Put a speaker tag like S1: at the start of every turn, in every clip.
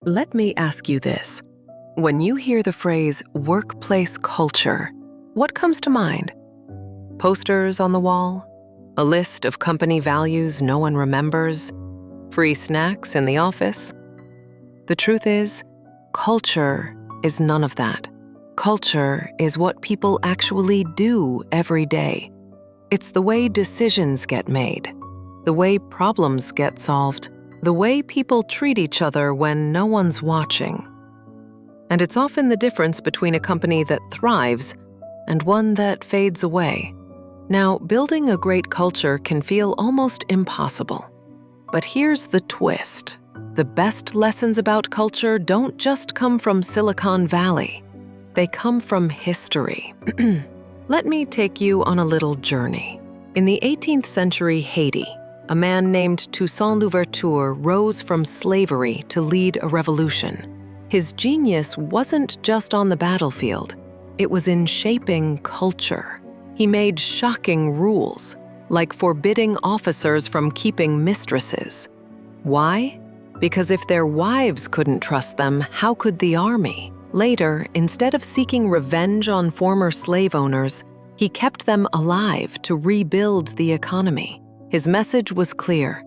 S1: Let me ask you this. When you hear the phrase workplace culture, what comes to mind? Posters on the wall? A list of company values no one remembers? Free snacks in the office? The truth is, culture is none of that. Culture is what people actually do every day. It's the way decisions get made, the way problems get solved, the way people treat each other when no one's watching. And it's often the difference between a company that thrives and one that fades away. Now, building a great culture can feel almost impossible. But here's the twist. The best lessons about culture don't just come from Silicon Valley. They come from history. Let me take you on a little journey. In the 18th century Haiti, a man named Toussaint Louverture rose from slavery to lead a revolution. His genius wasn't just on the battlefield, it was in shaping culture. He made shocking rules, like forbidding officers from keeping mistresses. Why? Because if their wives couldn't trust them, how could the army? Later, instead of seeking revenge on former slave owners, he kept them alive to rebuild the economy. His message was clear.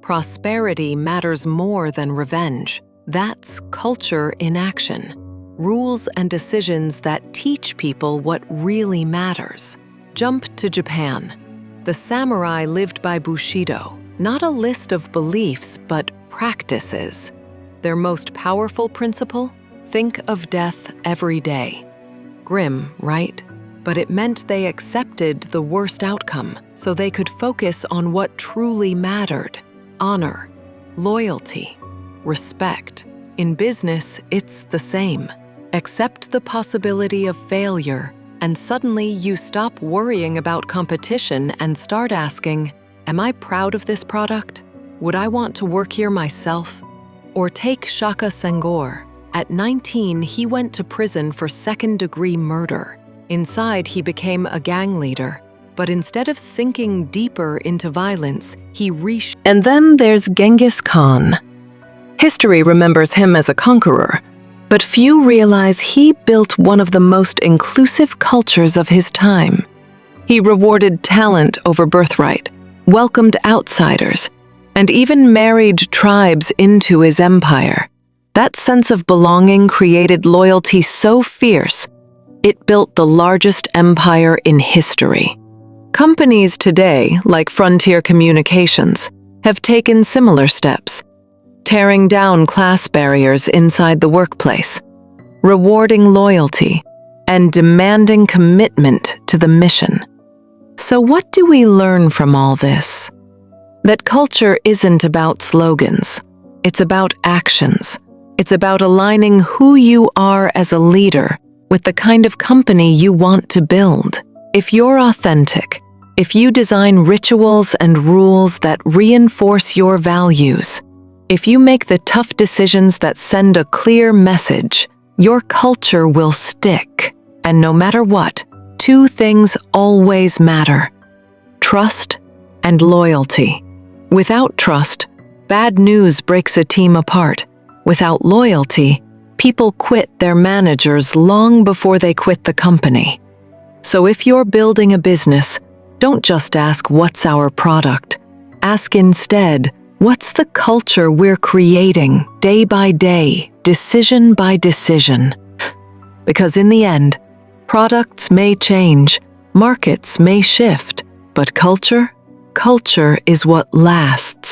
S1: Prosperity matters more than revenge. That's culture in action. Rules and decisions that teach people what really matters. Jump to Japan. The samurai lived by Bushido, not a list of beliefs, but practices. Their most powerful principle? Think of death every day. Grim, right? But it meant they accepted the worst outcome so they could focus on what truly mattered: honor, loyalty, respect. In business, it's the same. Accept the possibility of failure, and suddenly you stop worrying about competition and start asking, am I proud of this product? Would I want to work here myself? Or take Shaka Senghor. At 19, he went to prison for second-degree murder. Inside, he became a gang leader. But instead of sinking deeper into violence, he And then there's Genghis Khan. History remembers him as a conqueror, but few realize he built one of the most inclusive cultures of his time. He rewarded talent over birthright, welcomed outsiders, and even married tribes into his empire. That sense of belonging created loyalty so fierce, it built the largest empire in history. Companies today, like Frontier Communications, have taken similar steps, tearing down class barriers inside the workplace, rewarding loyalty, and demanding commitment to the mission. So what do we learn from all this? That culture isn't about slogans. It's about actions. It's about aligning who you are as a leader with the kind of company you want to build. If you're authentic, if you design rituals and rules that reinforce your values, if you make the tough decisions that send a clear message, your culture will stick. And no matter what, two things always matter: trust and loyalty. Without trust, bad news breaks a team apart. Without loyalty, people quit their managers long before they quit the company. So if you're building a business, don't just ask, what's our product? Ask instead, what's the culture we're creating day by day, decision by decision? Because in the end, products may change, markets may shift, but culture is what lasts.